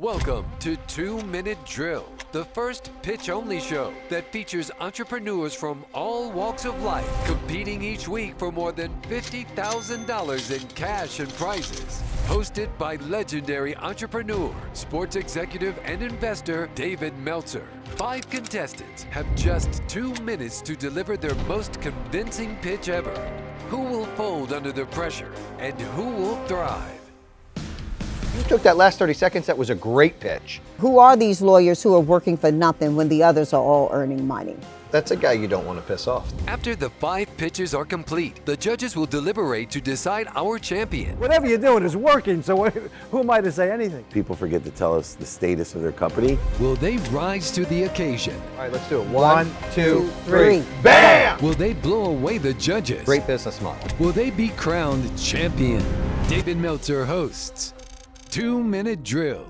Welcome to 2 Minute Drill, the first pitch-only show that features entrepreneurs from all walks of life competing each week for more than $50,000 in cash and prizes. Hosted by legendary entrepreneur, sports executive, and investor David Meltzer. 5 contestants have just 2 minutes to deliver their most convincing pitch ever. Who will fold under the pressure and who will thrive? You took that last 30 seconds. That was a great pitch. Who are these lawyers who are working for nothing when the others are all earning money? That's a guy you don't want to piss off. After the 5 pitches are complete, the judges will deliberate to decide our champion. Whatever you're doing is working, so who am I to say anything? People forget to tell us the status of their company. Will they rise to the occasion? All right, let's do it. One, two, three. Bam! Will they blow away the judges? Great business model. Will they be crowned champion? David Meltzer hosts 2 Minute Drill.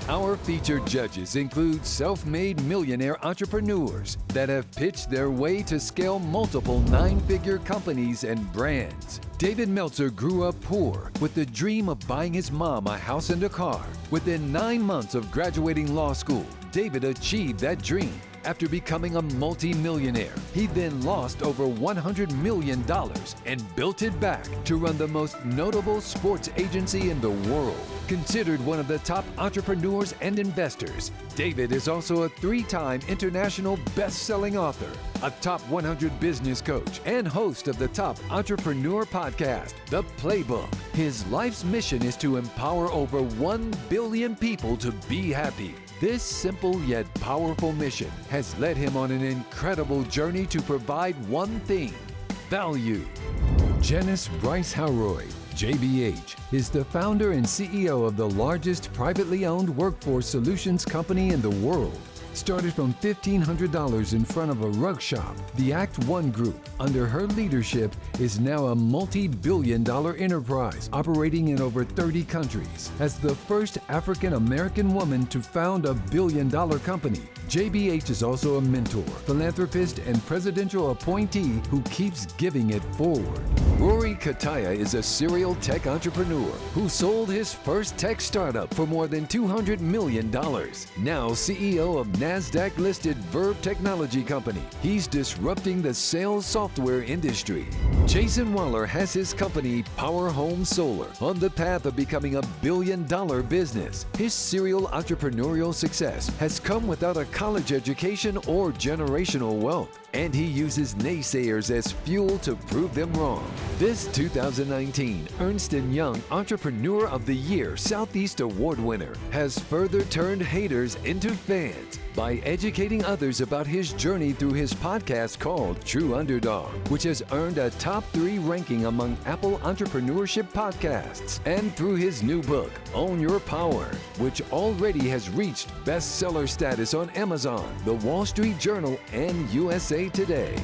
Our featured judges include self-made millionaire entrepreneurs that have pitched their way to scale multiple 9-figure companies and brands. David Meltzer grew up poor with the dream of buying his mom a house and a car. Within 9 months of graduating law school, David achieved that dream. After becoming a multi-millionaire, he then lost over $100 million and built it back to run the most notable sports agency in the world. Considered one of the top entrepreneurs and investors, David is also a 3-time international best-selling author, a top 100 business coach, and host of the top entrepreneur podcast, The Playbook. His life's mission is to empower over 1 billion people to be happy. This simple yet powerful mission has led him on an incredible journey to provide one thing: value. Janice Bryce Howroyd, JBH, is the founder and CEO of the largest privately owned workforce solutions company in the world. Started from $1,500 in front of a rug shop, the Act One Group, under her leadership, is now a multi-billion-dollar enterprise operating in over 30 countries. As the first African-American woman to found a billion-dollar company, JBH is also a mentor, philanthropist, and presidential appointee who keeps giving it forward. Rory Kataya is a serial tech entrepreneur who sold his first tech startup for more than $200 million. Now CEO of NASDAQ-listed Verb Technology Company, he's disrupting the sales software industry. Jason Waller has his company, Power Home Solar, on the path of becoming a billion-dollar business. His serial entrepreneurial success has come without a college education or generational wealth, and he uses naysayers as fuel to prove them wrong. This 2019 Ernst & Young Entrepreneur of the Year Southeast Award winner has further turned haters into fans by educating others about his journey through his podcast called True Underdog, which has earned a top 3 ranking among Apple entrepreneurship podcasts, and through his new book, Own Your Power, which already has reached bestseller status on Amazon, The Wall Street Journal, and USA Today.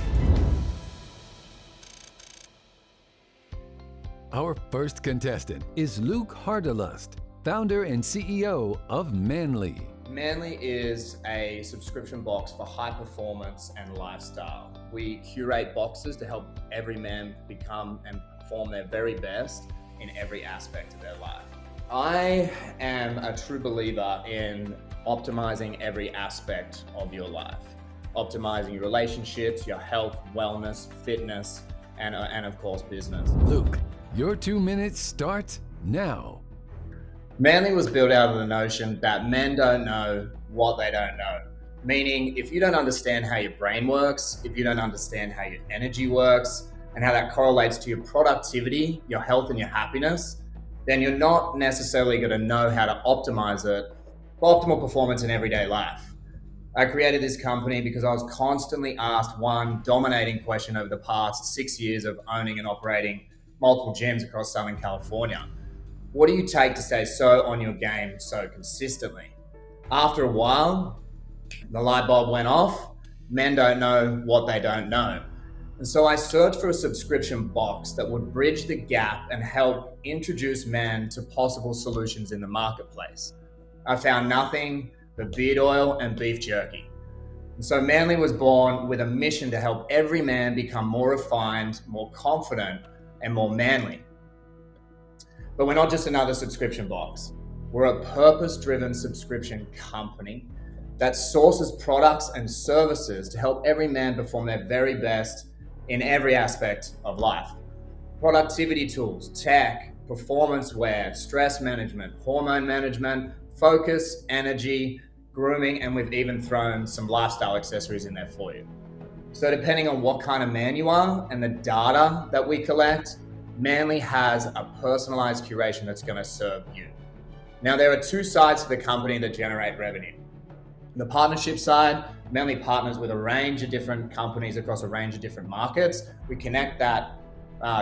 Our first contestant is Luke Hardilust, founder and CEO of Manly. Manly is a subscription box for high performance and lifestyle. We curate boxes to help every man become and perform their very best in every aspect of their life. I am a true believer in optimizing every aspect of your life. Optimizing your relationships, your health, wellness, fitness, and of course, business. Luke, your 2 minutes start now. Manly was built out of the notion that men don't know what they don't know. Meaning, if you don't understand how your brain works, if you don't understand how your energy works, and how that correlates to your productivity, your health, and your happiness, then you're not necessarily going to know how to optimize it for optimal performance in everyday life. I created this company because I was constantly asked one dominating question over the past 6 years of owning and operating multiple gyms across Southern California. What do you take to stay so on your game so consistently? After a while, the light bulb went off. Men don't know what they don't know. And so I searched for a subscription box that would bridge the gap and help introduce men to possible solutions in the marketplace. I found nothing but beard oil and beef jerky. And so Manly was born with a mission to help every man become more refined, more confident, and more manly. But we're not just another subscription box. We're a purpose-driven subscription company that sources products and services to help every man perform their very best in every aspect of life. Productivity tools, tech, performance wear, stress management, hormone management, focus, energy, grooming, and we've even thrown some lifestyle accessories in there for you. So depending on what kind of man you are and the data that we collect, Manly has a personalized curation that's going to serve you. Now, there are two sides to the company that generate revenue. The partnership side, Manly partners with a range of different companies across a range of different markets. We connect that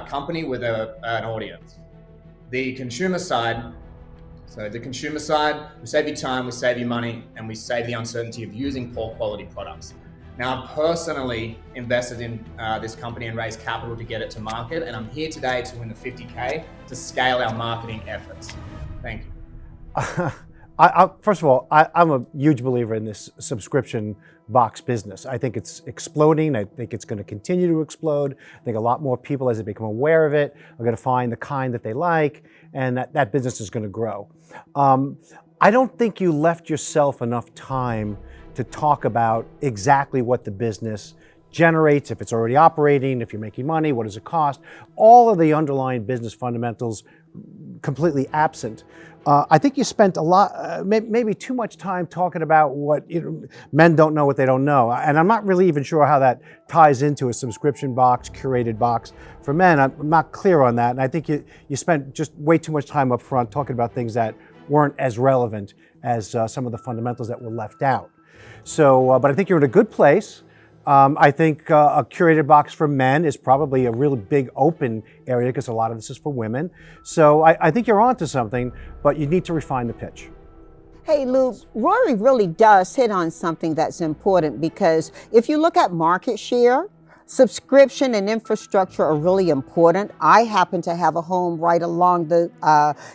company with an audience. The consumer side, we save you time, we save you money, and we save the uncertainty of using poor quality products. Now, I'm personally invested in this company and raised capital to get it to market, and I'm here today to win the 50K to scale our marketing efforts. Thank you. First of all, I'm a huge believer in this subscription box business. I think it's exploding. I think it's going to continue to explode. I think a lot more people, as they become aware of it, are going to find the kind that they like, and that business is going to grow. I don't think you left yourself enough time to talk about exactly what the business generates, if it's already operating, if you're making money, what does it cost, all of the underlying business fundamentals completely absent. I think you spent a lot, maybe too much time talking about what men don't know what they don't know. And I'm not really even sure how that ties into a subscription box, curated box for men. I'm not clear on that. And I think you spent just way too much time up front talking about things that weren't as relevant as some of the fundamentals that were left out. So, but I think you're in a good place. I think a curated box for men is probably a really big open area because a lot of this is for women. So I think you're onto something, but you need to refine the pitch. Hey, Lou, Rory really does hit on something that's important, because if you look at market share, subscription and infrastructure are really important. I happen to have a home right along the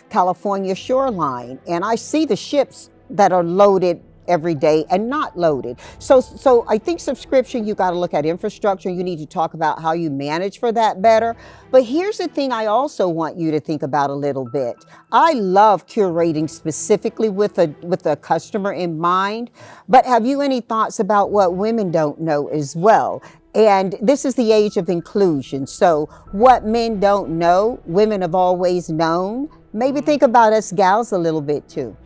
California shoreline, and I see the ships that are loaded every day and not loaded. So I think subscription, you got to look at infrastructure. You need to talk about how you manage for that better. But here's the thing I also want you to think about a little bit. I love curating specifically with a customer in mind, but have you any thoughts about what women don't know as well? And this is the age of inclusion. So what men don't know, women have always known. Maybe think about us gals a little bit too.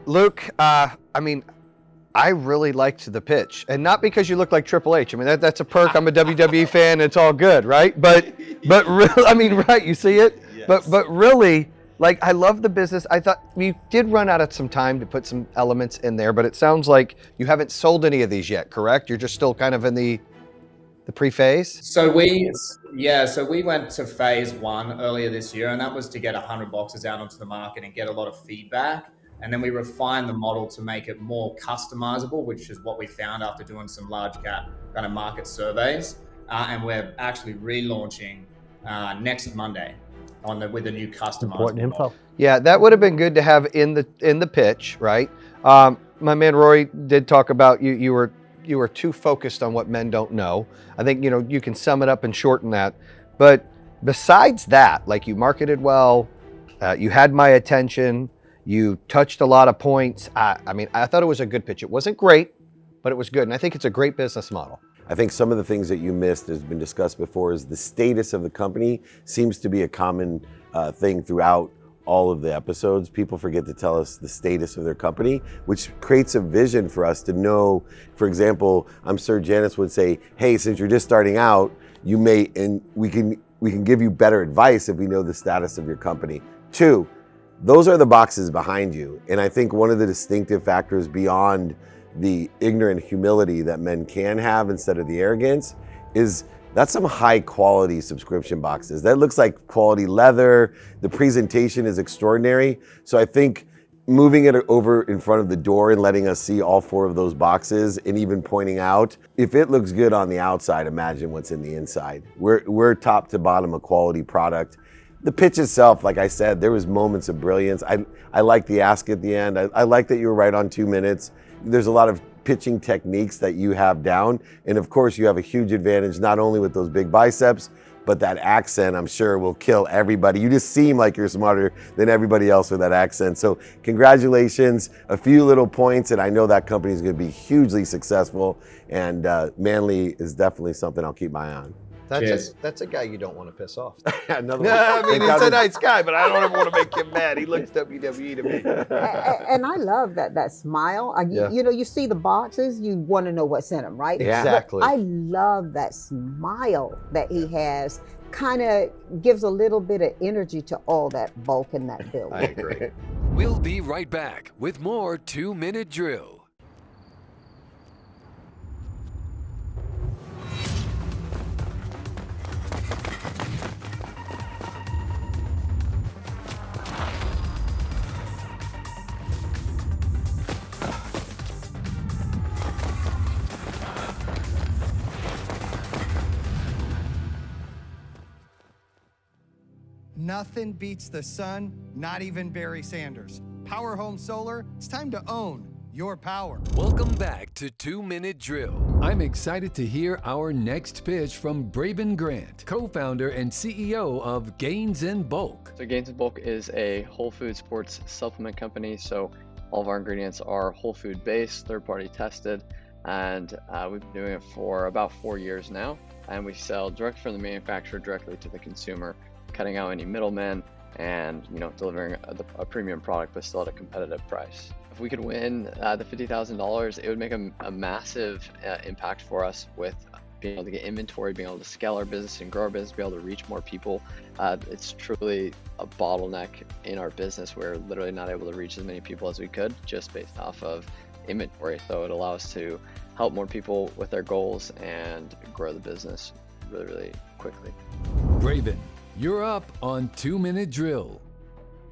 Luke, I really liked the pitch, and not because you look like Triple H. I mean, that's a perk. I'm a WWE fan. It's all good, right? But really, right? You see it. Yes. But really, like, I love the business. I thought we did run out of some time to put some elements in there, but it sounds like you haven't sold any of these yet. Correct? You're just still kind of in the pre-phase. So we went to phase 1 earlier this year, and that was to get 100 boxes out onto the market and get a lot of feedback. And then we refined the model to make it more customizable, which is what we found after doing some large cap kind of market surveys. And we're actually relaunching next Monday with a new customizable Important info. model. Yeah, that would have been good to have in the pitch, right? My man Rory did talk about you were too focused on what men don't know. I think you can sum it up and shorten that. But besides that, like, you marketed well, you had my attention. You touched a lot of points. I thought it was a good pitch. It wasn't great, but it was good. And I think it's a great business model. I think some of the things that you missed, has been discussed before, is the status of the company seems to be a common thing throughout all of the episodes. People forget to tell us the status of their company, which creates a vision for us to know. For example, I'm sure Janice would say, hey, since you're just starting out, you may, and we can give you better advice if we know the status of your company. 2, those are the boxes behind you. And I think one of the distinctive factors beyond the ignorant humility that men can have instead of the arrogance is that's some high quality subscription boxes. That looks like quality leather. The presentation is extraordinary. So I think moving it over in front of the door and letting us see all 4 of those boxes, and even pointing out, if it looks good on the outside, imagine what's in the inside. We're top to bottom a quality product. The pitch itself, like I said, there was moments of brilliance. I like the ask at the end. I like that you were right on 2 minutes. There's a lot of pitching techniques that you have down. And of course, you have a huge advantage, not only with those big biceps, but that accent, I'm sure, will kill everybody. You just seem like you're smarter than everybody else with that accent. So congratulations, a few little points, and I know that company is going to be hugely successful, and Manly is definitely something I'll keep my eye on. That's a guy you don't want to piss off. Another No, one. I mean, he's a nice guy, but I don't ever want to make him mad. He looks WWE to me. And I love that smile. Yeah. You know, you see the boxes, you want to know what's in them, right? Yeah. Exactly. But I love that smile that he has. Kind of gives a little bit of energy to all that bulk in that building. I agree. We'll be right back with more 2-Minute Drill. Nothing beats the sun, not even Barry Sanders. Power Home Solar, it's time to own your power. Welcome back to 2-Minute Drill. I'm excited to hear our next pitch from Braven Grant, co-founder and CEO of Gains in Bulk. So Gains in Bulk is a whole food sports supplement company. So all of our ingredients are whole food based, third-party tested, and we've been doing it for about 4 years now. And we sell direct from the manufacturer directly to the consumer, cutting out any middlemen and delivering a premium product but still at a competitive price. If we could win the $50,000, it would make a massive impact for us with being able to get inventory, being able to scale our business and grow our business, be able to reach more people. It's truly a bottleneck in our business. We're literally not able to reach as many people as we could just based off of inventory. So it allows us to help more people with their goals and grow the business really, really quickly. Braven, you're up on 2-Minute Drill.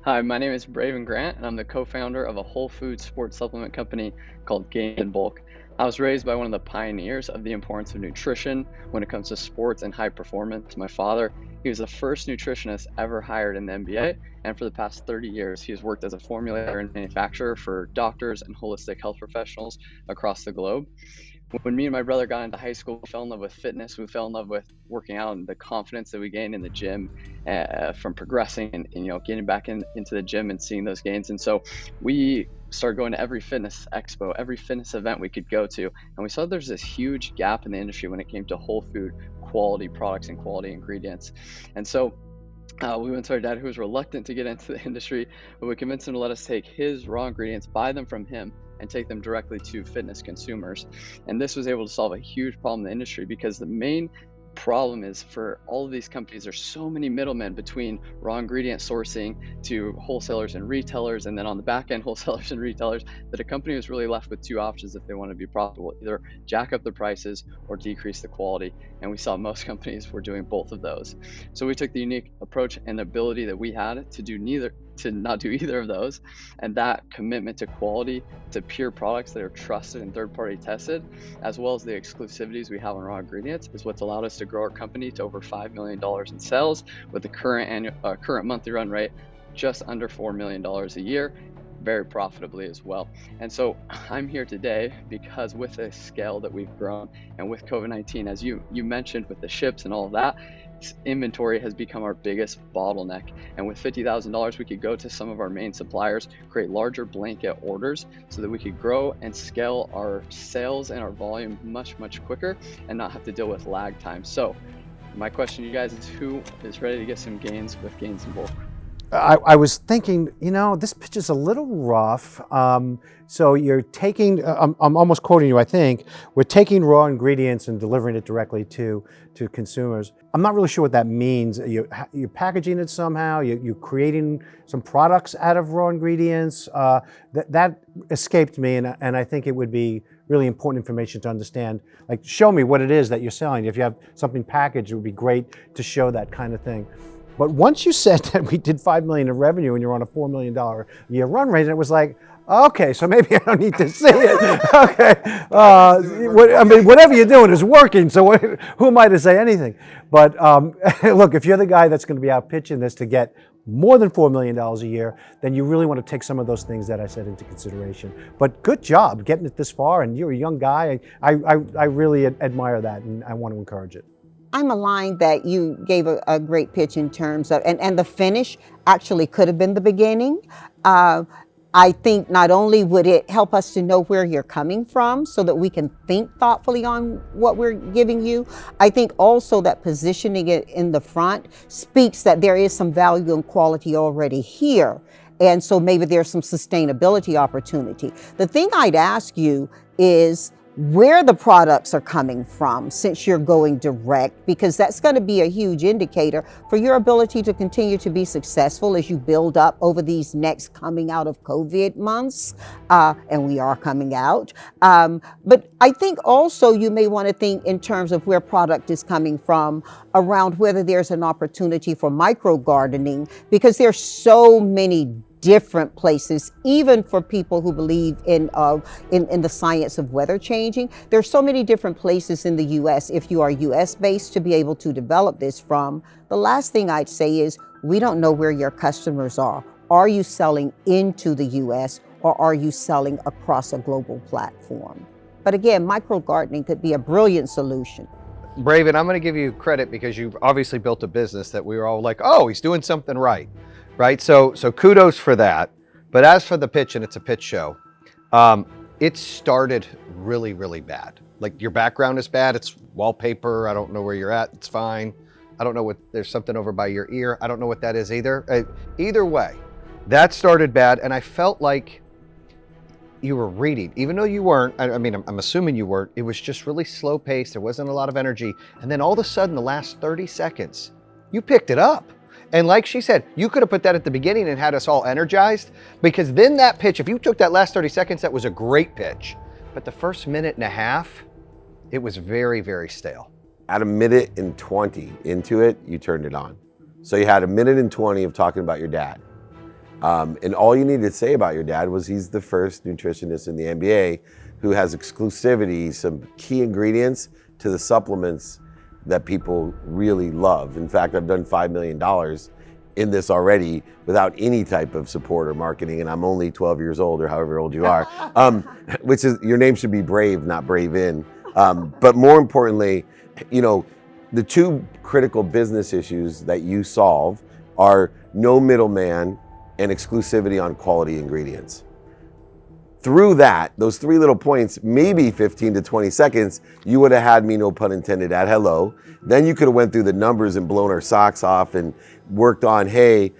Hi, my name is Braven Grant, and I'm the co-founder of a whole food sports supplement company called Gains in Bulk. I was raised by one of the pioneers of the importance of nutrition when it comes to sports and high performance. My father, he was the first nutritionist ever hired in the NBA, and for the past 30 years, he has worked as a formulator and manufacturer for doctors and holistic health professionals across the globe. When me and my brother got into high school, we fell in love with fitness. We fell in love with working out and the confidence that we gained in the gym from progressing and getting back into the gym and seeing those gains. And so we started going to every fitness expo, every fitness event we could go to. And we saw there's this huge gap in the industry when it came to whole food quality products and quality ingredients. And so we went to our dad, who was reluctant to get into the industry, but we convinced him to let us take his raw ingredients, buy them from him, and take them directly to fitness consumers. And this was able to solve a huge problem in the industry, because the main problem is for all of these companies, there's so many middlemen between raw ingredient sourcing to wholesalers and retailers, and then on the back end, wholesalers and retailers, that a company was really left with two options if they want to be profitable: either jack up the prices or decrease the quality. And we saw most companies were doing both of those. So we took the unique approach and ability that we had to not do either of those, and that commitment to quality, to pure products that are trusted and third-party tested, as well as the exclusivities we have on raw ingredients, is what's allowed us to grow our company to over $5 million in sales, with the current monthly run rate just under $4 million a year, very profitably as well. And so I'm here today because with the scale that we've grown, and with COVID-19, as you mentioned, with the ships and all of that, inventory has become our biggest bottleneck. And with $50,000, we could go to some of our main suppliers, create larger blanket orders so that we could grow and scale our sales and our volume much, much quicker and not have to deal with lag time. So my question to you guys is, who is ready to get some gains with Gains in Bulk? I was thinking, this pitch is a little rough. So you're taking, I'm almost quoting you, I think, we're taking raw ingredients and delivering it directly to consumers. I'm not really sure what that means. You're packaging it somehow, you're creating some products out of raw ingredients. That escaped me, and I think it would be really important information to understand. Like, show me what it is that you're selling. If you have something packaged, it would be great to show that kind of thing. But once you said that we did $5 million in revenue and you're on a $4 million a year run rate, it was like, okay, so maybe I don't need to see it. Okay, whatever you're doing is working, so who am I to say anything? But look, if you're the guy that's going to be out pitching this to get more than $4 million a year, then you really want to take some of those things that I said into consideration. But good job getting it this far, and you're a young guy. I really admire that, and I want to encourage it. I'm aligned that you gave a great pitch in terms of, and the finish actually could have been the beginning. I think not only would it help us to know where you're coming from so that we can think thoughtfully on what we're giving you, I think also that positioning it in the front speaks that there is some value and quality already here. And so maybe there's some sustainability opportunity. The thing I'd ask you is where the products are coming from since you're going direct, because that's going to be a huge indicator for your ability to continue to be successful as you build up over these next coming out of COVID months, and we are coming out. But I think also you may want to think in terms of where product is coming from around whether there's an opportunity for micro gardening, because there's so many different places, even for people who believe in the science of weather changing. There's so many different places in the U.S. if you are U.S. based to be able to develop this from. The last thing I'd say is we don't know where your customers are. Are you selling into the U.S. or are you selling across a global platform? But again, micro gardening could be a brilliant solution. Braven, I'm going to give you credit because you've obviously built a business that we were all like, oh, he's doing something right. Right, so kudos for that. But as for the pitch, and it's a pitch show, it started really, really bad. Like your background is bad. It's wallpaper. I don't know where you're at. It's fine. I don't know what. There's something over by your ear. I don't know what that is either. Either way, that started bad, and I felt like you were reading, even though you weren't. I mean, I'm assuming you weren't. It was just really slow paced. There wasn't a lot of energy, and then all of a sudden, the last 30 seconds, you picked it up. And like she said, you could have put that at the beginning and had us all energized, because then that pitch, if you took that last 30 seconds, that was a great pitch. But the first minute and a half, it was very, very stale. At a minute and 20 into it, you turned it on. So you had a minute and 20 of talking about your dad. And all you needed to say about your dad was he's the first nutritionist in the NBA who has exclusivity, some key ingredients to the supplements that people really love. In fact, I've done $5 million in this already without any type of support or marketing, and I'm only 12 years old, or however old you are, which is, your name should be Brave, not Braven. But more importantly, you know, the two critical business issues that you solve are no middleman and exclusivity on quality ingredients. Through that, those three little points, maybe 15 to 20 seconds, you would have had me, no pun intended, at hello. Then you could have went through the numbers and blown our socks off and worked on, hey,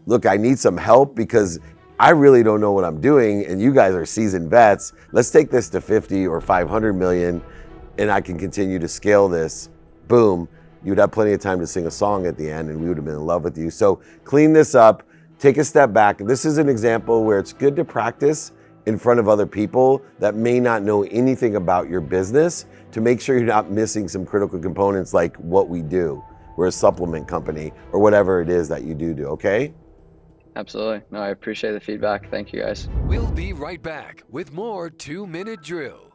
look, I need some help because I really don't know what I'm doing and you guys are seasoned vets. Let's take this to 50 or 500 million and I can continue to scale this. Boom, you'd have plenty of time to sing a song at the end and we would have been in love with you. So clean this up, take a step back. This is an example where it's good to practice in front of other people that may not know anything about your business to make sure you're not missing some critical components like what we do. We're a supplement company or whatever it is that you do, okay? Absolutely. No, I appreciate the feedback. Thank you, guys. We'll be right back with more 2-Minute Drill.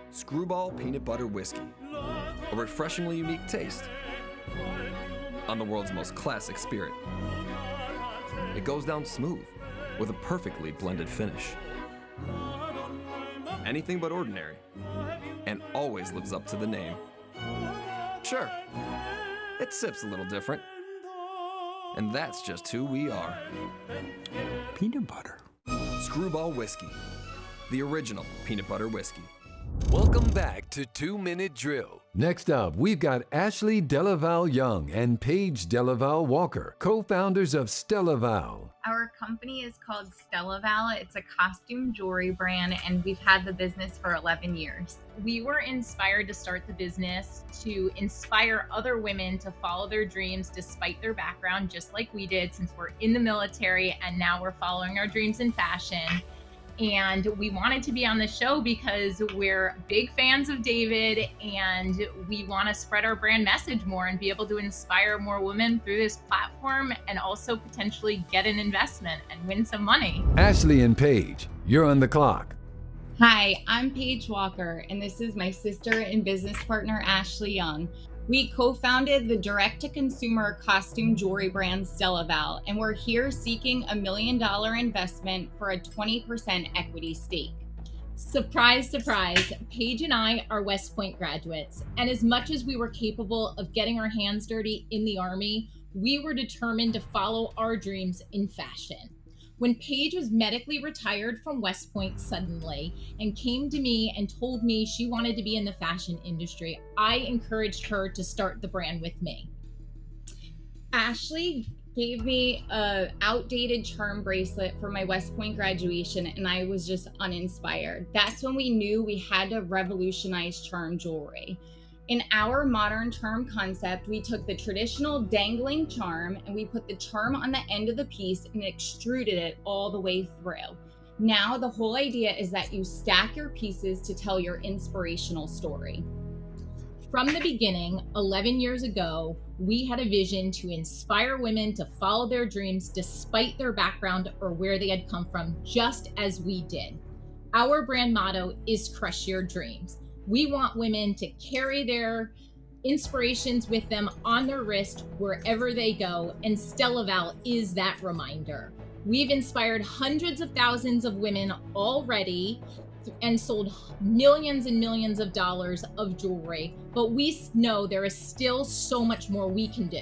Screwball Peanut Butter Whiskey. A refreshingly unique taste on the world's most classic spirit. It goes down smooth with a perfectly blended finish. Anything but ordinary, and always lives up to the name. Sure, it sips a little different, and that's just who we are. Peanut butter. Screwball Whiskey, the original peanut butter whiskey. Welcome back to 2-Minute Drill. Next up, we've got Ashley Delaval Young and Paige Delaval Walker, co-founders of Stellaval. Our company is called Stellaval. It's a costume jewelry brand, and we've had the business for 11 years. We were inspired to start the business to inspire other women to follow their dreams despite their background, just like we did, since we're in the military and now we're following our dreams in fashion. And we wanted to be on the show because we're big fans of David and we want to spread our brand message more and be able to inspire more women through this platform and also potentially get an investment and win some money. Ashley and Paige, you're on the clock. Hi, I'm Paige Walker, and this is my sister and business partner, Ashley Young. We co-founded the direct-to-consumer costume jewelry brand Stellaval, and we're here seeking $1 million investment for a 20% equity stake. Surprise, surprise, Paige and I are West Point graduates, and as much as we were capable of getting our hands dirty in the Army, we were determined to follow our dreams in fashion. When Paige was medically retired from West Point suddenly and came to me and told me she wanted to be in the fashion industry, I encouraged her to start the brand with me. Ashley gave me a outdated charm bracelet for my West Point graduation, and I was just uninspired. That's when we knew we had to revolutionize charm jewelry. In our modern charm concept, we took the traditional dangling charm and we put the charm on the end of the piece and extruded it all the way through. Now the whole idea is that you stack your pieces to tell your inspirational story. From the beginning, 11 years ago, we had a vision to inspire women to follow their dreams despite their background or where they had come from, just as we did. Our brand motto is crush your dreams. We want women to carry their inspirations with them on their wrist wherever they go, and Stella Val is that reminder. We've inspired hundreds of thousands of women already and sold millions and millions of dollars of jewelry, but we know there is still so much more we can do.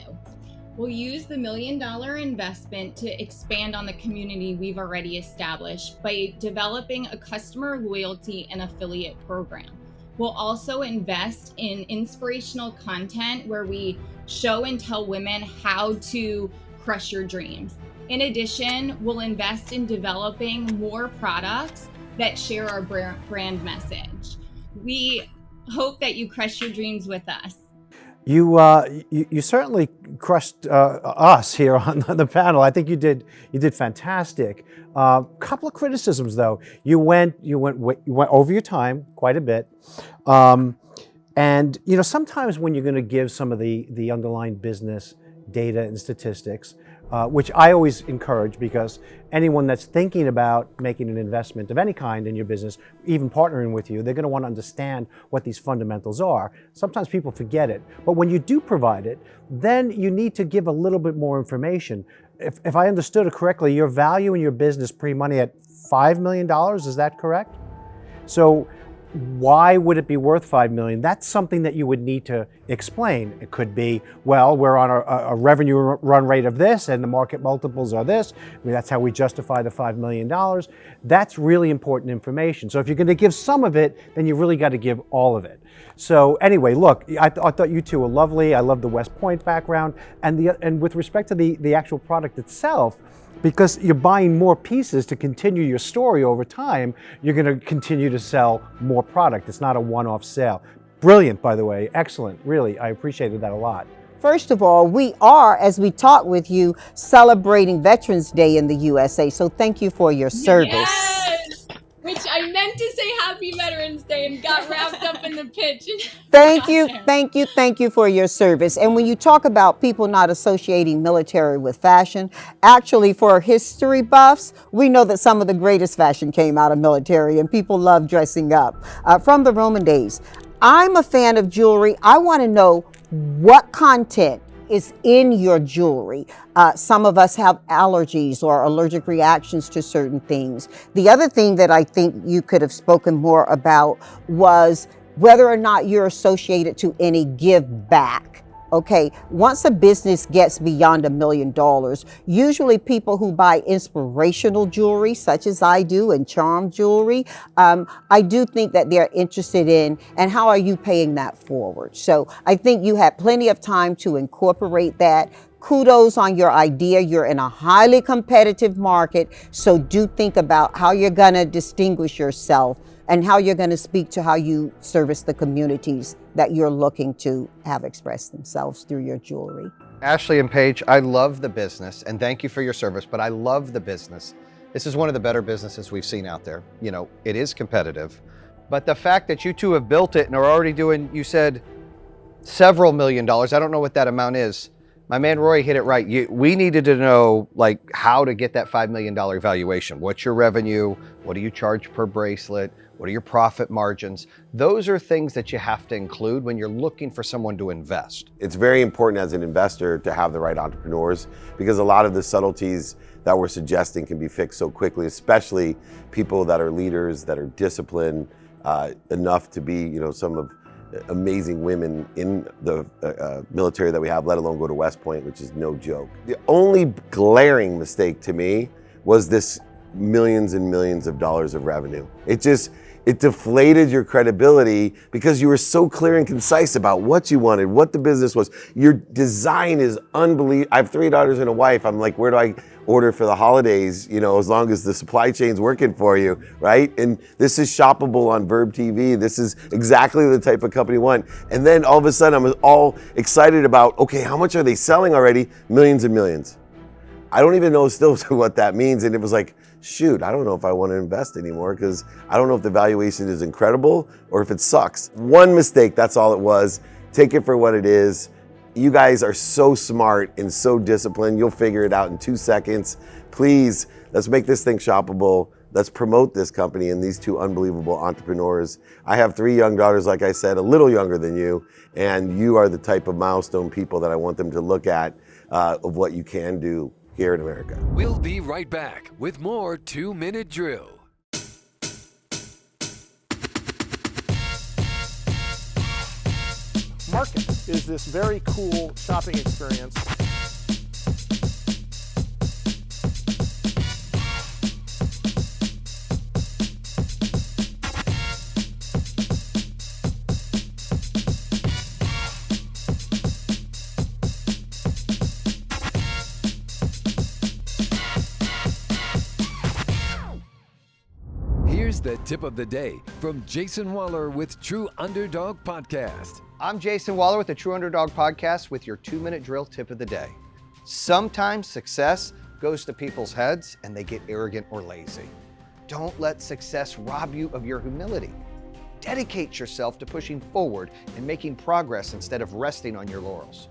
We'll use the $1 million investment to expand on the community we've already established by developing a customer loyalty and affiliate program. We'll also invest in inspirational content where we show and tell women how to crush your dreams. In addition, we'll invest in developing more products that share our brand message. We hope that you crush your dreams with us. You certainly crushed us here on the panel. I think you did fantastic. Couple of criticisms though. You went over your time quite a bit, and sometimes when you're going to give some of the underlying business data and statistics, which I always encourage, because anyone that's thinking about making an investment of any kind in your business, even partnering with you, they're going to want to understand what these fundamentals are. Sometimes people forget it, but when you do provide it, then you need to give a little bit more information. If I understood it correctly, your value in your business pre-money at $5 million, is that correct? So why would it be worth $5 million? That's something that you would need to explain. It could be, well, we're on a revenue run rate of this and the market multiples are this. I mean, that's how we justify the $5 million. That's really important information. So if you're going to give some of it, then you really got to give all of it. So anyway, look, I thought you two were lovely. I love the West Point background. And with respect to the actual product itself, because you're buying more pieces to continue your story over time, you're going to continue to sell more product. It's not a one-off sale. Brilliant, by the way. Excellent. Really, I appreciated that a lot. First of all, we are, as we talked with you, celebrating Veterans Day in the USA. So thank you for your service. Yes! Which I meant to say Happy Veterans Day and got wrapped up in the pitch. Thank you for your service. And when you talk about people not associating military with fashion, actually for history buffs, we know that some of the greatest fashion came out of military and people love dressing up from the Roman days. I'm a fan of jewelry. I want to know what content is in your jewelry. Some of us have allergies or allergic reactions to certain things. The other thing that I think you could have spoken more about was whether or not you're associated to any give back. Okay, once a business gets beyond $1 million, usually people who buy inspirational jewelry, such as I do, and charm jewelry, I do think that they're interested in, and how are you paying that forward? So I think you had plenty of time to incorporate that. Kudos on your idea. You're in a highly competitive market, so do think about how you're going to distinguish yourself and how you're going to speak to how you service the communities that you're looking to have express themselves through your jewelry. Ashley and Paige, I love the business, and thank you for your service, but I love the business. This is one of the better businesses we've seen out there. You know, it is competitive, but the fact that you two have built it and are already doing, you said, several $1 million. I don't know what that amount is. My man Roy hit it right. We needed to know like how to get that $5 million valuation. What's your revenue? What do you charge per bracelet? What are your profit margins? Those are things that you have to include when you're looking for someone to invest. It's very important as an investor to have the right entrepreneurs, because a lot of the subtleties that we're suggesting can be fixed so quickly, especially people that are leaders, that are disciplined enough to be, you know, some of amazing women in the military that we have, let alone go to West Point, which is no joke. The only glaring mistake to me was this millions and millions of dollars of revenue. It deflated your credibility because you were so clear and concise about what you wanted, what the business was. Your design is unbelievable. I have 3 daughters and a wife. I'm like, where do I order for the holidays? You know, as long as the supply chain's working for you, right? And this is shoppable on Verb TV. This is exactly the type of company we want. And then all of a sudden I'm all excited about, okay, how much are they selling already? Millions and millions. I don't even know still what that means. And it was like, shoot, I don't know if I want to invest anymore because I don't know if the valuation is incredible or if it sucks. One mistake, that's all it was. Take it for what it is. You guys are so smart and so disciplined. You'll figure it out in 2 seconds. Please, let's make this thing shoppable. Let's promote this company and these 2 unbelievable entrepreneurs. I have 3 young daughters, like I said, a little younger than you, and you are the type of milestone people that I want them to look at of what you can do here in America. We'll be right back with more 2-Minute Drill. Market is this very cool shopping experience. Here's the tip of the day from Jason Waller with True Underdog Podcast. I'm Jason Waller with the True Underdog Podcast with your 2-minute drill tip of the day. Sometimes success goes to people's heads and they get arrogant or lazy. Don't let success rob you of your humility. Dedicate yourself to pushing forward and making progress instead of resting on your laurels.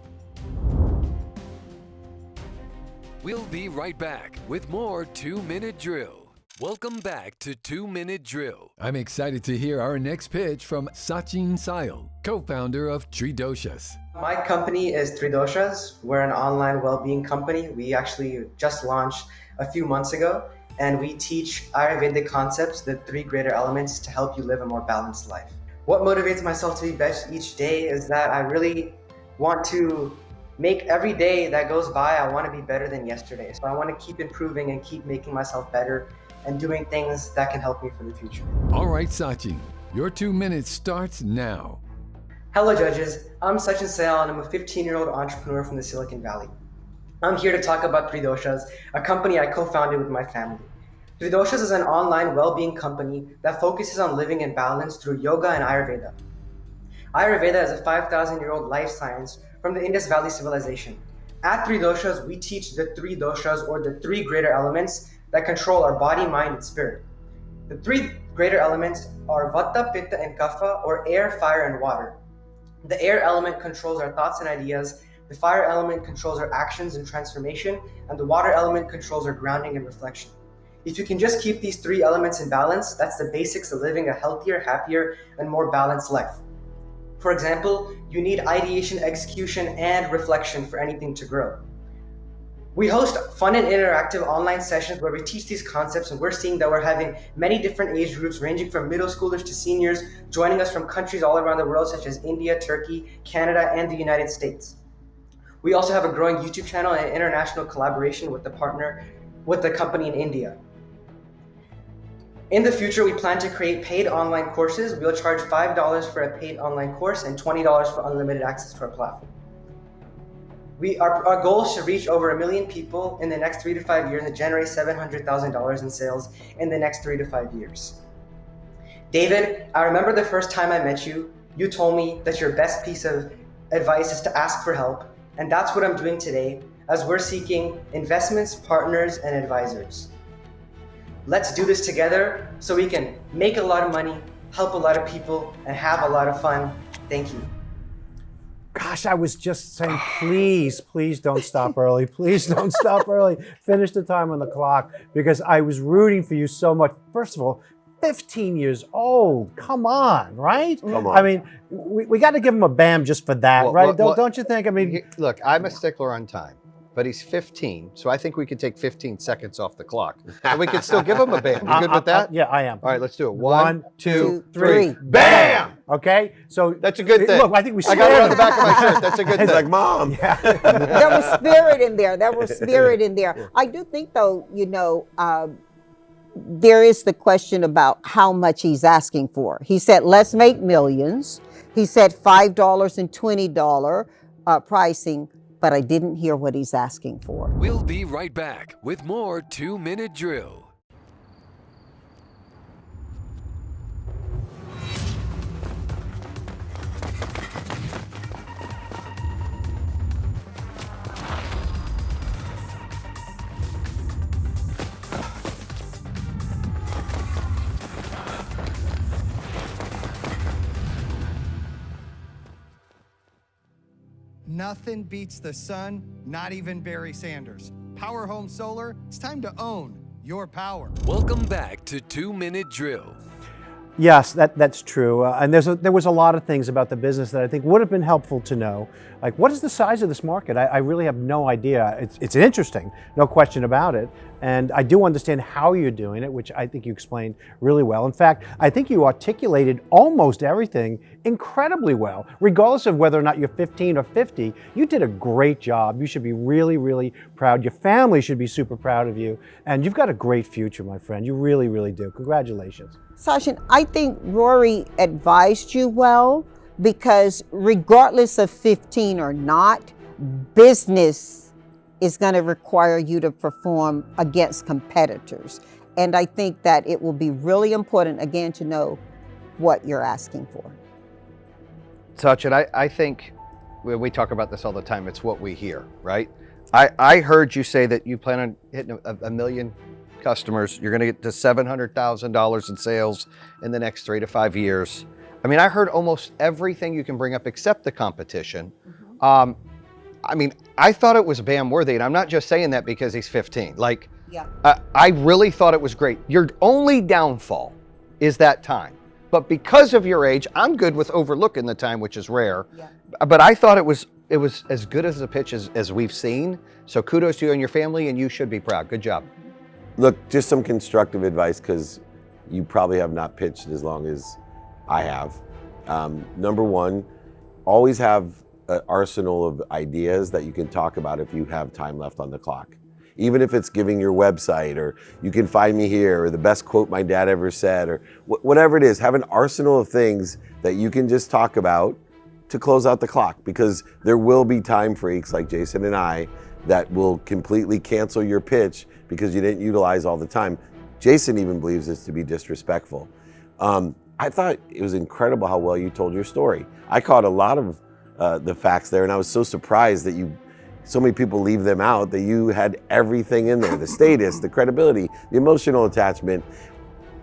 We'll be right back with more 2-Minute Drill. Welcome back to 2-Minute Drill. I'm excited to hear our next pitch from Sachin Sal, co-founder of Doshas. My company is Doshas. We're an online well-being company. We actually just launched a few months ago, and we teach Ayurvedic concepts, the 3 greater elements, to help you live a more balanced life. What motivates myself to be best each day is that I really want to make every day that goes by, I want to be better than yesterday. So I want to keep improving and keep making myself better and doing things that can help me for the future. All right, Sachin, your 2 minutes starts now. Hello, judges. I'm Sachin Sal, and I'm a 15-year-old entrepreneur from the Silicon Valley. I'm here to talk about Doshas, a company I co-founded with my family. Doshas is an online well-being company that focuses on living in balance through yoga and Ayurveda. Ayurveda is a 5,000-year-old life science from the Indus Valley civilization. At Doshas, we teach the 3 doshas, or the 3 greater elements, that control our body, mind, and spirit. The 3 greater elements are Vata, Pitta, and Kapha, or air, fire, and water. The air element controls our thoughts and ideas, the fire element controls our actions and transformation, and the water element controls our grounding and reflection. If you can just keep these 3 elements in balance, that's the basics of living a healthier, happier, and more balanced life. For example, you need ideation, execution, and reflection for anything to grow. We host fun and interactive online sessions where we teach these concepts, and we're seeing that we're having many different age groups ranging from middle schoolers to seniors joining us from countries all around the world such as India, Turkey, Canada, and the United States. We also have a growing YouTube channel and international collaboration with the company in India. In the future, we plan to create paid online courses. We'll charge $5 for a paid online course and $20 for unlimited access to our platform. Our goal is to reach over 1 million people in the next 3 to 5 years and generate $700,000 in sales in the next 3 to 5 years. David, I remember the first time I met you, you told me that your best piece of advice is to ask for help. And that's what I'm doing today as we're seeking investments, partners, and advisors. Let's do this together so we can make a lot of money, help a lot of people, and have a lot of fun. Thank you. Gosh, I was just saying, please don't stop early. Please don't stop early. Finish the time on the clock, because I was rooting for you so much. First of all, 15 years old. Come on, right? Come on. I mean, we got to give him a bam just for that, right? Don't you think? I mean, look, I'm a stickler on time. but he's 15. So I think we could take 15 seconds off the clock. And we could still give him a bam. You good with that? Yeah, I am. All right, let's do it. One, two, three. Bam! Okay, so that's a good thing. Look, I think we I got it on the back of my shirt. That's a good thing. Like, Mom. Yeah. There was spirit in there. There was spirit in there. I do think, though, there is the question about how much he's asking for. He said, let's make millions. He said $5 and $20 pricing, but I didn't hear what he's asking for. We'll be right back with more 2-Minute Drill. Nothing beats the sun, not even Barry Sanders. Power Home Solar, it's time to own your power. Welcome back to 2-Minute Drill. Yes, that's true. And there was a lot of things about the business that I think would have been helpful to know. Like, what is the size of this market? I really have no idea. It's interesting, no question about it. And I do understand how you're doing it, which I think you explained really well. In fact, I think you articulated almost everything incredibly well. Regardless of whether or not you're 15 or 50, you did a great job. You should be really, really proud. Your family should be super proud of you. And you've got a great future, my friend. You really, really do. Congratulations. Sachin, I think Rory advised you well, because regardless of 15 or not, business is going to require you to perform against competitors. And I think that it will be really important, again, to know what you're asking for. Sachin, I think we talk about this all the time. It's what we hear, right? I heard you say that you plan on hitting a million customers. You're going to get to $700,000 in sales in the next 3 to 5 years. I mean, I heard almost everything you can bring up except the competition. I mean, I thought it was Bam worthy, and I'm not just saying that because he's 15. Like, yeah. I really thought it was great. Your only downfall is that time. But because of your age, I'm good with overlooking the time, which is rare. Yeah. But I thought it was as good as a pitch as we've seen. So kudos to you and your family, and you should be proud. Good job. Look, just some constructive advice, because you probably have not pitched as long as I have. Number one, always have an arsenal of ideas that you can talk about if you have time left on the clock. Even if it's giving your website, or you can find me here, or the best quote my dad ever said, or whatever it is, have an arsenal of things that you can just talk about to close out the clock, because there will be time freaks like Jason and I that will completely cancel your pitch because you didn't utilize all the time. Jason even believes this to be disrespectful. I thought it was incredible how well you told your story. I caught a lot of the facts there, and I was so surprised that so many people leave them out, that you had everything in there, the status, the credibility, the emotional attachment.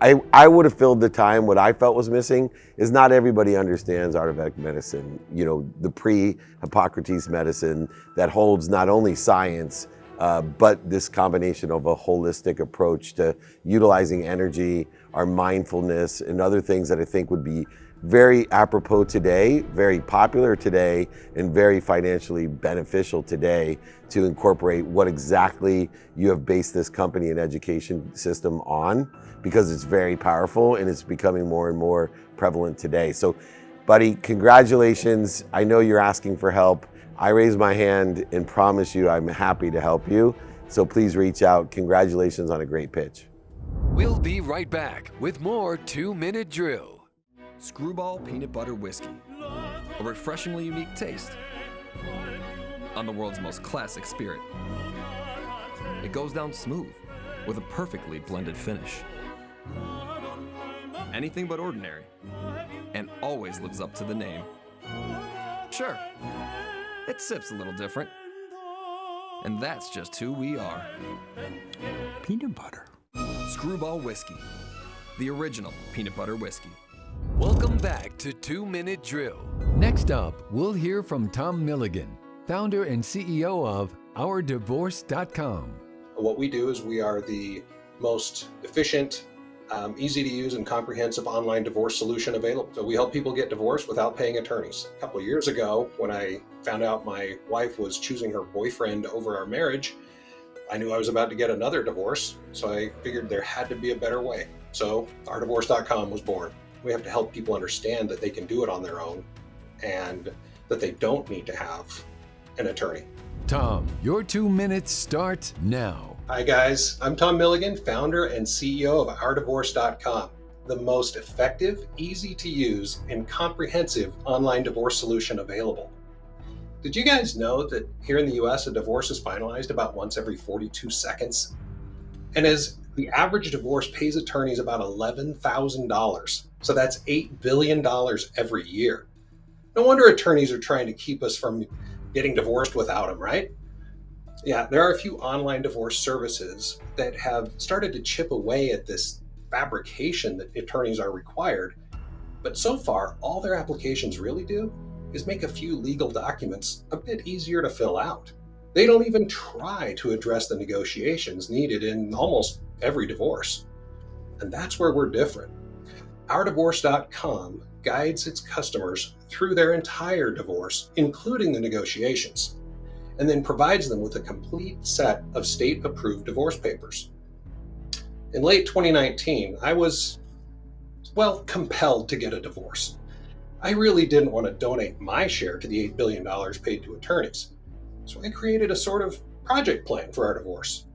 I would have filled the time. What I felt was missing is not everybody understands Ayurvedic medicine, the pre-Hippocrates medicine that holds not only science, but this combination of a holistic approach to utilizing energy, our mindfulness, and other things that I think would be very apropos today, very popular today, and very financially beneficial today to incorporate what exactly you have based this company and education system on, because it's very powerful and it's becoming more and more prevalent today. So, buddy, congratulations. I know you're asking for help. I raise my hand and promise you I'm happy to help you. So please reach out. Congratulations on a great pitch. We'll be right back with more 2-Minute Drill. Screwball Peanut Butter Whiskey. A refreshingly unique taste on the world's most classic spirit. It goes down smooth with a perfectly blended finish. Anything but ordinary, and always lives up to the name. Sure, it sips a little different, and that's just who we are. Peanut butter. Screwball Whiskey, the original peanut butter whiskey. Welcome back to 2-Minute Drill. Next up, we'll hear from Tom Milligan, founder and CEO of OurDivorce.com. What we do is we are the most efficient easy to use and comprehensive online divorce solution available. So we help people get divorced without paying attorneys. A couple of years ago, when I found out my wife was choosing her boyfriend over our marriage, I knew I was about to get another divorce, so I figured there had to be a better way. So ourdivorce.com was born. We have to help people understand that they can do it on their own and that they don't need to have an attorney. Tom, your 2 minutes start now. Hi guys, I'm Tom Milligan, founder and CEO of ourdivorce.com, the most effective, easy to use, and comprehensive online divorce solution available. Did you guys know that here in the US, a divorce is finalized about once every 42 seconds? And as the average divorce pays attorneys about $11,000, so that's $8 billion every year. No wonder attorneys are trying to keep us from getting divorced without them, right? Yeah, there are a few online divorce services that have started to chip away at this fabrication that attorneys are required, but so far, all their applications really do is make a few legal documents a bit easier to fill out. They don't even try to address the negotiations needed in almost every divorce. And that's where we're different. Ourdivorce.com guides its customers through their entire divorce, including the negotiations, and then provides them with a complete set of state-approved divorce papers. In late 2019, I was, compelled to get a divorce. I really didn't want to donate my share to the $8 billion paid to attorneys, so I created a sort of project plan for our divorce.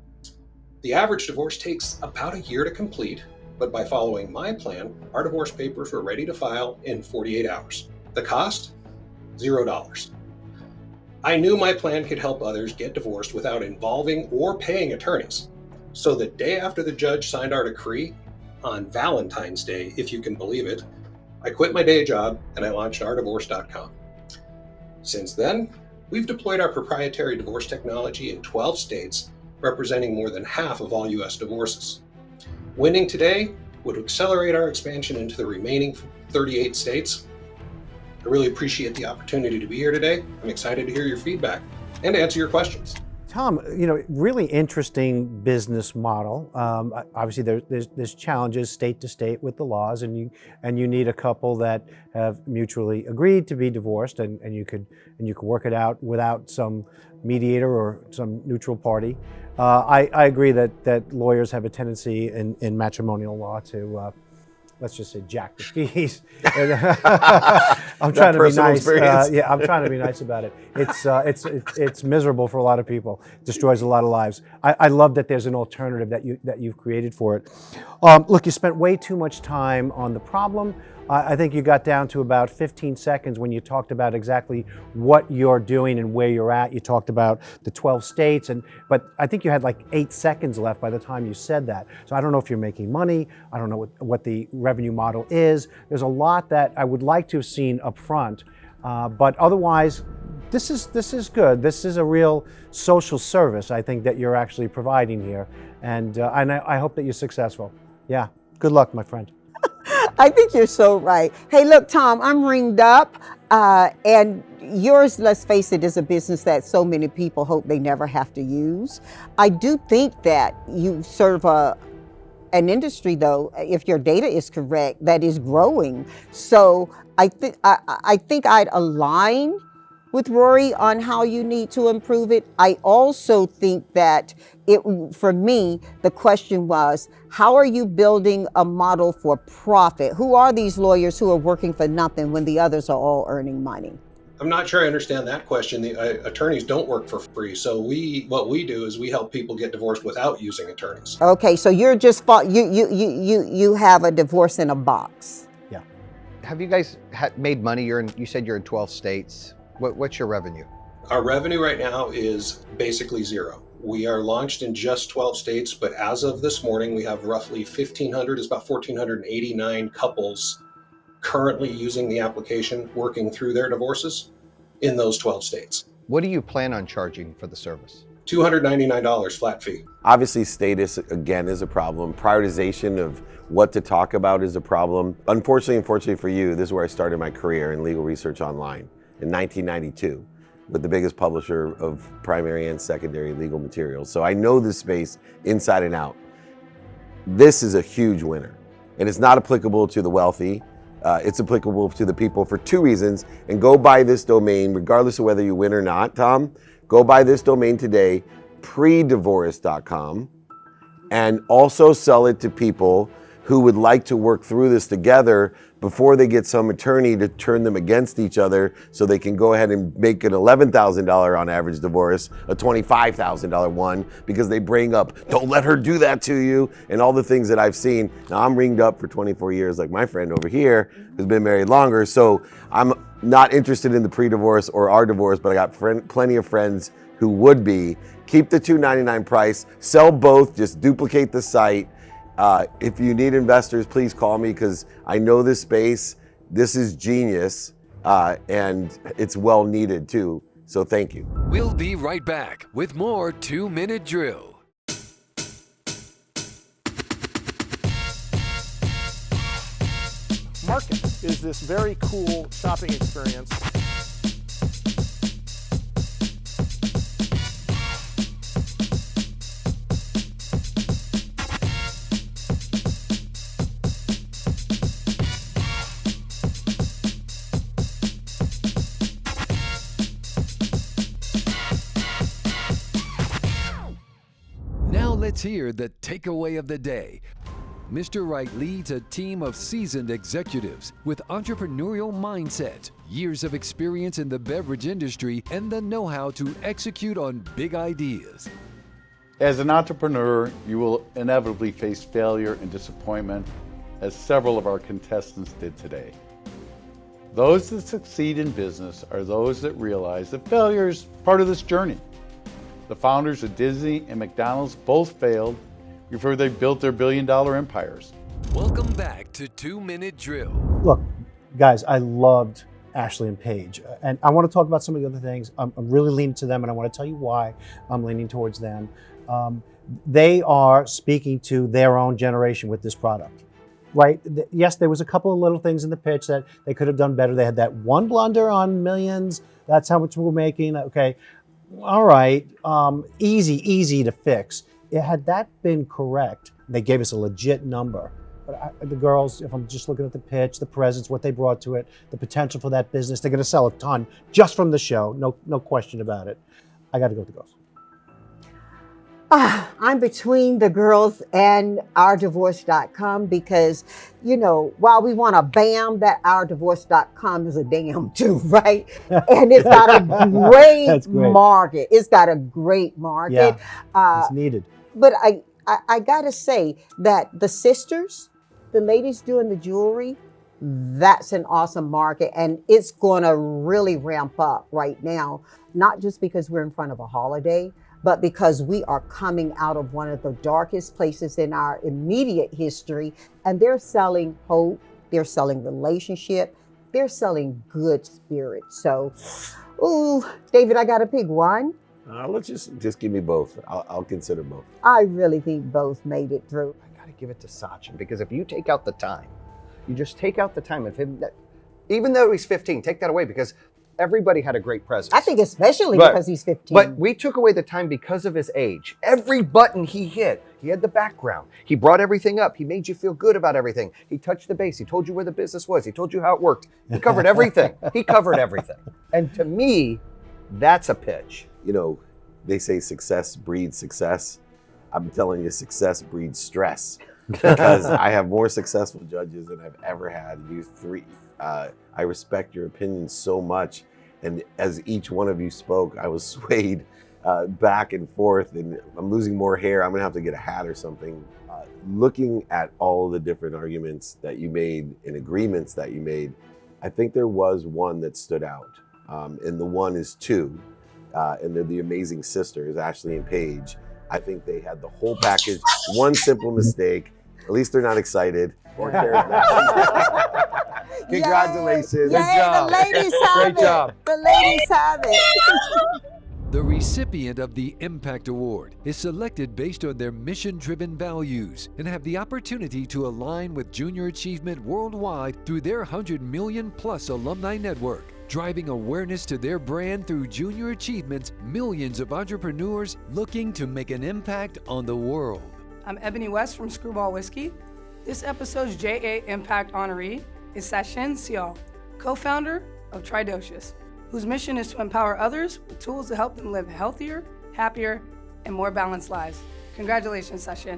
The average divorce takes about a year to complete, but by following my plan, our divorce papers were ready to file in 48 hours. The cost? $0. I knew my plan could help others get divorced without involving or paying attorneys. So the day after the judge signed our decree, on Valentine's Day, if you can believe it, I quit my day job and I launched ourdivorce.com. Since then, we've deployed our proprietary divorce technology in 12 states, representing more than half of all US divorces. Winning today would accelerate our expansion into the remaining 38 states. I really appreciate the opportunity to be here today. I'm excited to hear your feedback and to answer your questions. Tom, really interesting business model. Obviously, there's challenges state to state with the laws, and you need a couple that have mutually agreed to be divorced, and you could work it out without some mediator or some neutral party. I agree that lawyers have a tendency in matrimonial law to let's just say jack the fees. I'm trying to be nice. I'm trying to be nice about it. It's miserable for a lot of people. It destroys a lot of lives. I love that there's an alternative that you've created for it. Look, you spent way too much time on the problem. I think you got down to about 15 seconds when you talked about exactly what you're doing and where you're at. You talked about the 12 states, but I think you had like 8 seconds left by the time you said that. So I don't know if you're making money. I don't know what the revenue model is. There's a lot that I would like to have seen up front, but otherwise, this is good. This is a real social service, I think, that you're actually providing here, and I hope that you're successful. Yeah, good luck, my friend. I think you're so right. Hey, look, Tom, I'm ringed up, and yours, let's face it, is a business that so many people hope they never have to use. I do think that you serve an industry, though, if your data is correct, that is growing. So I think I'd align with Rory on how you need to improve it. I also think that for me, the question was, how are you building a model for profit? Who are these lawyers who are working for nothing when the others are all earning money? I'm not sure I understand that question. The attorneys don't work for free. So what we do is we help people get divorced without using attorneys. Okay, so you're just you have a divorce in a box. Yeah. Have you guys made money? You said you're in 12 states. What's your revenue? Our revenue right now is basically zero. We are launched in just 12 states, but as of this morning, we have roughly 1,500, it's about 1,489 couples currently using the application, working through their divorces in those 12 states. What do you plan on charging for the service? $299 flat fee. Obviously, status, again, is a problem. Prioritization of what to talk about is a problem. Unfortunately for you, this is where I started my career in legal research online in 1992 with the biggest publisher of primary and secondary legal materials. So I know this space inside and out. This is a huge winner. and it's not applicable to the wealthy. It's applicable to the people for 2 reasons. And go buy this domain, regardless of whether you win or not, Tom. Go buy this domain today, predivorce.com, and also sell it to people who would like to work through this together before they get some attorney to turn them against each other so they can go ahead and make an $11,000 on average divorce, a $25,000 one, because they bring up, don't let her do that to you, and all the things that I've seen. Now, I'm ringed up for 24 years like my friend over here who's been married longer, so I'm not interested in the pre-divorce or our divorce, but I got plenty of friends who would be. Keep the $299 price, sell both, just duplicate the site. If you need investors, please call me because I know this space. This is genius, and it's well needed too. So thank you. We'll be right back with more 2-Minute Drill. Market is this very cool shopping experience. Let's hear the takeaway of the day. Mr. Wright leads a team of seasoned executives with entrepreneurial mindsets, years of experience in the beverage industry, and the know-how to execute on big ideas. As an entrepreneur, you will inevitably face failure and disappointment, as several of our contestants did today. Those that succeed in business are those that realize that failure is part of this journey. The founders of Disney and McDonald's both failed before they built their billion-dollar empires. Welcome back to 2-Minute Drill. Look, guys, I loved Ashley and Paige, and I want to talk about some of the other things. I'm really leaning to them, and I want to tell you why I'm leaning towards them. They are speaking to their own generation with this product, right? Yes, there was a couple of little things in the pitch that they could have done better. They had that one blunder on Millions. That's how much we're making. Okay. All right, easy to fix. Had that been correct, they gave us a legit number. But the girls, if I'm just looking at the pitch, the presence, what they brought to it, the potential for that business, they're going to sell a ton just from the show. No question about it. I got to go with the girls. I'm between the girls and ourdivorce.com because, you know, while we want a bam, that ourdivorce.com is a damn too, right? And it's got a great market. It's got a great market. Yeah, it's needed. But I got to say that the sisters, the ladies doing the jewelry, that's an awesome market. And it's going to really ramp up right now, not just because we're in front of a holiday, but because we are coming out of one of the darkest places in our immediate history, and they're selling hope, they're selling relationship, they're selling good spirit. So, ooh, David, I got to pick one. Let's just give me both. I'll consider both. I really think both made it through. I got to give it to Sachin because if you take out the time, you just take out the time of him, even though he's 15, take that away because everybody had a great presence. I think especially because he's 15. But we took away the time because of his age. Every button he hit, he had the background. He brought everything up. He made you feel good about everything. He touched the base. He told you where the business was. He told you how it worked. He covered everything. He covered everything. And to me, that's a pitch. You know, they say success breeds success. I'm telling you, success breeds stress because I have more successful judges than I've ever had. You three. I respect your opinions so much, and as each one of you spoke, I was swayed back and forth, and I'm losing more hair. I'm gonna have to get a hat or something. Looking at all the different arguments that you made and agreements that you made, I think there was one that stood out, and the one is two, and they're the amazing sisters, Ashley and Paige. I think they had the whole package. One simple mistake. At least they're not excited or charismatic. Congratulations. Yay, Good job. the ladies have Great job. The ladies have it. The recipient of the Impact Award is selected based on their mission-driven values and have the opportunity to align with junior achievement worldwide through their 100 million plus alumni network. Driving awareness to their brand through junior achievements, millions of entrepreneurs looking to make an impact on the world. I'm Ebony West from Screwball Whiskey. This episode's JA Impact honoree is Sachin Sal, co-founder of Doshas, whose mission is to empower others with tools to help them live healthier, happier, and more balanced lives. Congratulations, Sachin.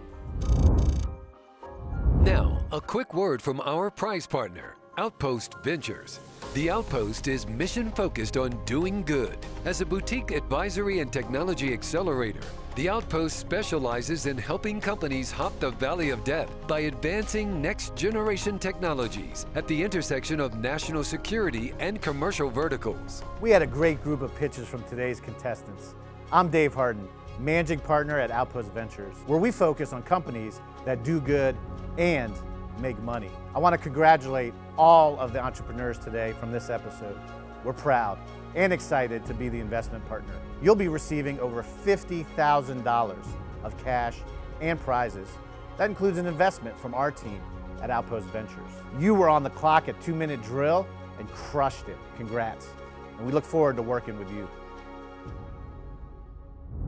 Now, a quick word from our prize partner, Outpost Ventures. The Outpost is mission-focused on doing good. As a boutique advisory and technology accelerator, the Outpost specializes in helping companies hop the valley of death by advancing next-generation technologies at the intersection of national security and commercial verticals. We had a great group of pitches from today's contestants. I'm Dave Harden, managing partner at Outpost Ventures, where we focus on companies that do good and make money. I want to congratulate all of the entrepreneurs today from this episode. We're proud and excited to be the investment partner. You'll be receiving over $50,000 of cash and prizes. That includes an investment from our team at Outpost Ventures. You were on the clock at 2-minute drill and crushed it. Congrats. And we look forward to working with you.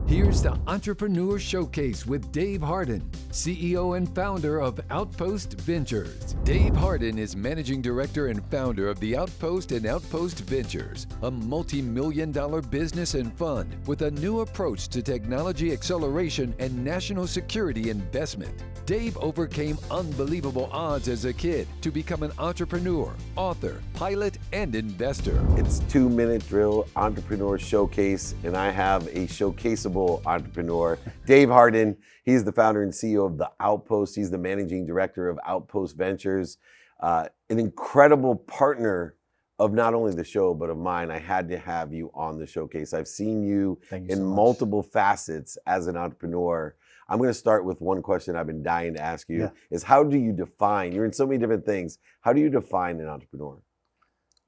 Here's the Entrepreneur Showcase with Dave Harden, CEO and founder of Outpost Ventures. Dave Harden is managing director and founder of the Outpost and Outpost Ventures, a multi-million-dollar business and fund with a new approach to technology acceleration and national security investment. Dave overcame unbelievable odds as a kid to become an entrepreneur, author, pilot, and investor. It's 2-minute drill entrepreneur showcase, and I have a showcaseable entrepreneur, Dave Harden. He's the founder and CEO of the Outpost. He's the managing director of Outpost Ventures, an incredible partner of not only the show, but of mine. I had to have you on the showcase. I've seen you in multiple facets as an entrepreneur. I'm going to start with one question I've been dying to ask you, is how do you define, you're in so many different things, how do you define an entrepreneur?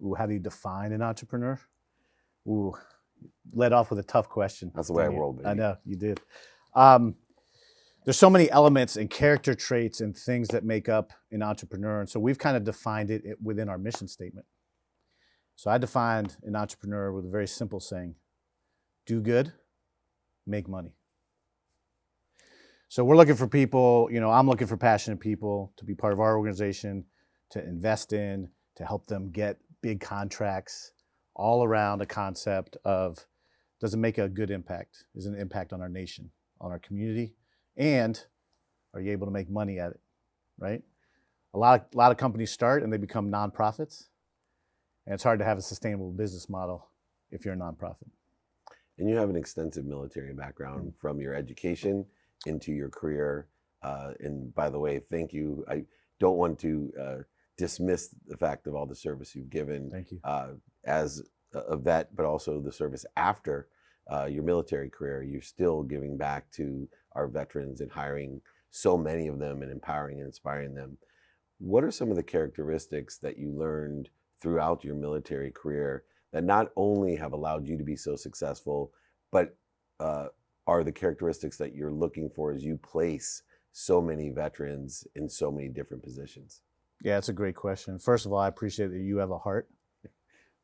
Ooh, how do you define an entrepreneur? Ooh, led off with a tough question. That's the way I roll, baby. I know, you did. There's so many elements and character traits and things that make up an entrepreneur. And so we've kind of defined it within our mission statement. So I defined an entrepreneur with a very simple saying: do good, make money. So we're looking for people, I'm looking for passionate people to be part of our organization, to invest in, to help them get big contracts, all around a concept of, does it make a good impact? Is it an impact on our nation, on our community? And are you able to make money at it, right? A lot of companies start and they become nonprofits. And it's hard to have a sustainable business model if you're a nonprofit. And you have an extensive military background from your education into your career. And by the way, thank you. I don't want to dismiss the fact of all the service you've given. Thank you. As a vet, but also the service after your military career. You're still giving back to our veterans and hiring so many of them and empowering and inspiring them. What are some of the characteristics that you learned throughout your military career that not only have allowed you to be so successful, but are the characteristics that you're looking for as you place so many veterans in so many different positions? Yeah, it's a great question. First of all, I appreciate that you have a heart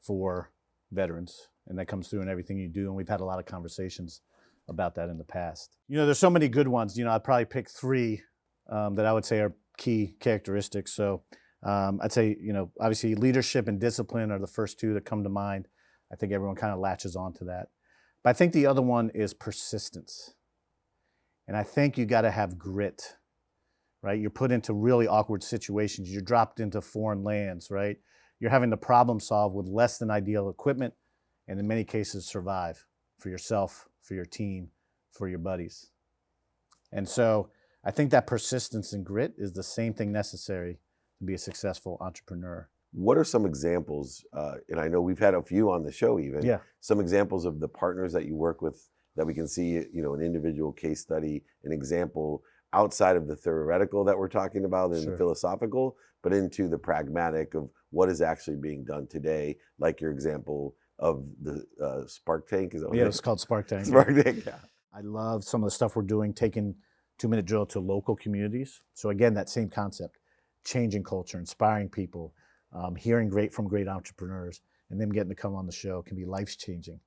for veterans, and that comes through in everything you do. And we've had a lot of conversations about that in the past. There's so many good ones. I'd probably pick 3 that I would say are key characteristics. So I'd say, obviously leadership and discipline are the first 2 that come to mind. I think everyone kind of latches onto that. But I think the other one is persistence. And I think you got to have grit, right? You're put into really awkward situations. You're dropped into foreign lands, right? You're having to problem solve with less than ideal equipment, and in many cases survive for yourself, for your team, for your buddies. And so I think that persistence and grit is the same thing necessary to be a successful entrepreneur. What are some examples, and I know we've had a few on the show even, some examples of the partners that you work with that we can see, an individual case study, an example outside of the theoretical that we're talking about and the philosophical, but into the pragmatic of what is actually being done today, like your example of the Spark Tank. Is that what it's called Spark Tank. Spark Tank, yeah. I love some of the stuff we're doing, taking 2-minute drill to local communities. So again, that same concept, changing culture, inspiring people, hearing from great entrepreneurs, and them getting to come on the show can be life-changing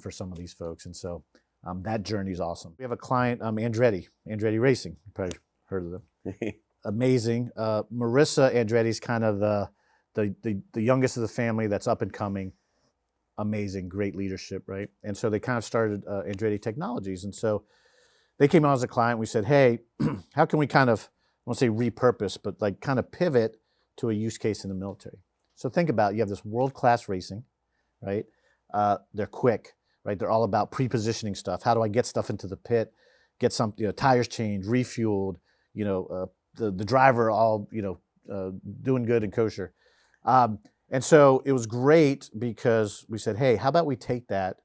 for some of these folks. And so that journey is awesome. We have a client, Andretti Racing. You probably heard of them. amazing. Marissa Andretti's kind of the youngest of the family that's up and coming. Amazing, great leadership, right? And so they kind of started Andretti Technologies. And so they came on as a client. We said, hey, how can we kind of, I won't say repurpose, but like kind of pivot to a use case in the military? So think about it. You have this world-class racing, right? They're quick, right? They're all about pre-positioning stuff. How do I get stuff into the pit, get some, tires changed, refueled, the driver all, doing good and kosher. And so it was great because we said, hey, how about we take that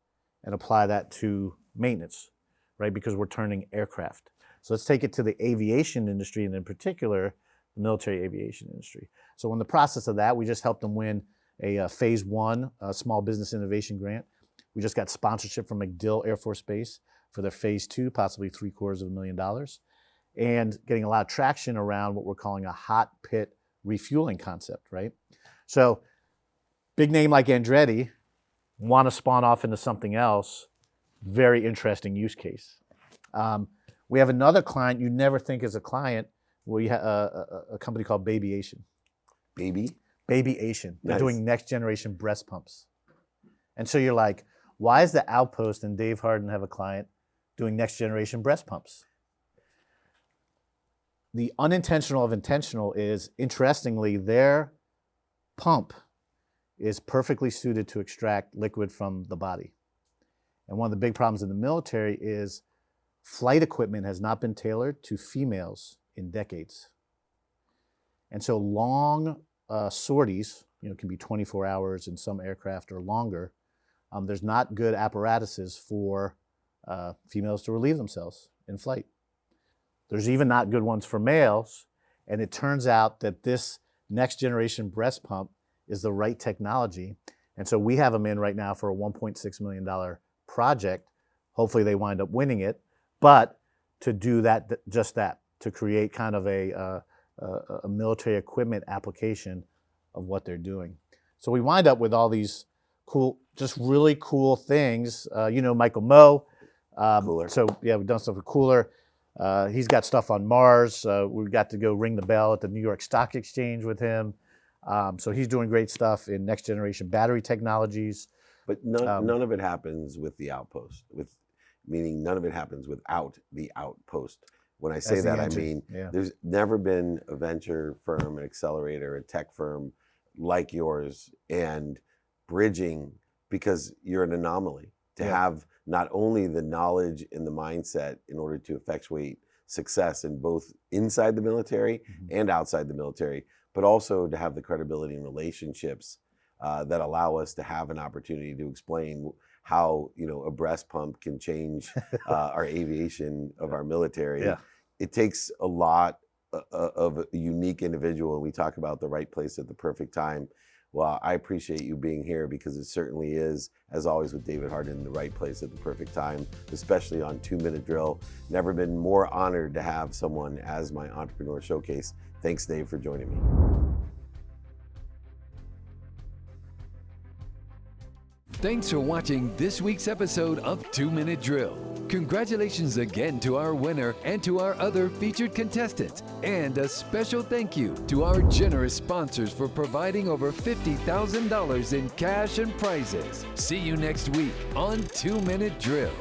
and apply that to maintenance, right? Because we're turning aircraft. So let's take it to the aviation industry, and in particular, the military aviation industry. So in the process of that, we just helped them win a phase 1 small business innovation grant. We just got sponsorship from MacDill Air Force Base for their phase 2, possibly $750,000, and getting a lot of traction around what we're calling a hot pit refueling concept, right? So big name like Andretti want to spawn off into something else. Very interesting use case. We have another client you never think is a client. We have a company called Babyation. Babyation. They're doing next generation breast pumps. And so you're like, why is the Outpost and Dave Harden have a client doing next generation breast pumps? The unintentional of intentional is, interestingly, their pump is perfectly suited to extract liquid from the body. And one of the big problems in the military is flight equipment has not been tailored to females in decades. And so long sorties, can be 24 hours in some aircraft or longer. There's not good apparatuses for females to relieve themselves in flight. There's even not good ones for males. And it turns out that this next generation breast pump is the right technology. And so we have them in right now for a $1.6 million project. Hopefully they wind up winning it. But to do that, just that, to create kind of a military equipment application of what they're doing. So we wind up with all these cool, just really cool things. Michael Moe. Cooler. So yeah, we've done stuff with Cooler. He's got stuff on Mars. We got to go ring the bell at the New York Stock Exchange with him. So he's doing great stuff in next generation battery technologies. But none of it happens with the Outpost, meaning none of it happens without the Outpost. When I say that, I mean, there's never been a venture firm, an accelerator, a tech firm like yours, and bridging, because you're an anomaly, to have not only the knowledge and the mindset in order to effectuate success in both inside the military and outside the military, but also to have the credibility and relationships that allow us to have an opportunity to explain how a breast pump can change our aviation of our military. Yeah. It takes a lot of a unique individual, and we talk about the right place at the perfect time. Well, I appreciate you being here, because it certainly is, as always with David Harden, the right place at the perfect time, especially on 2-Minute Drill. Never been more honored to have someone as my Entrepreneur Showcase. Thanks, Dave, for joining me. Thanks for watching this week's episode of 2-Minute Drill. Congratulations again to our winner and to our other featured contestants. And a special thank you to our generous sponsors for providing over $50,000 in cash and prizes. See you next week on 2-Minute Drill.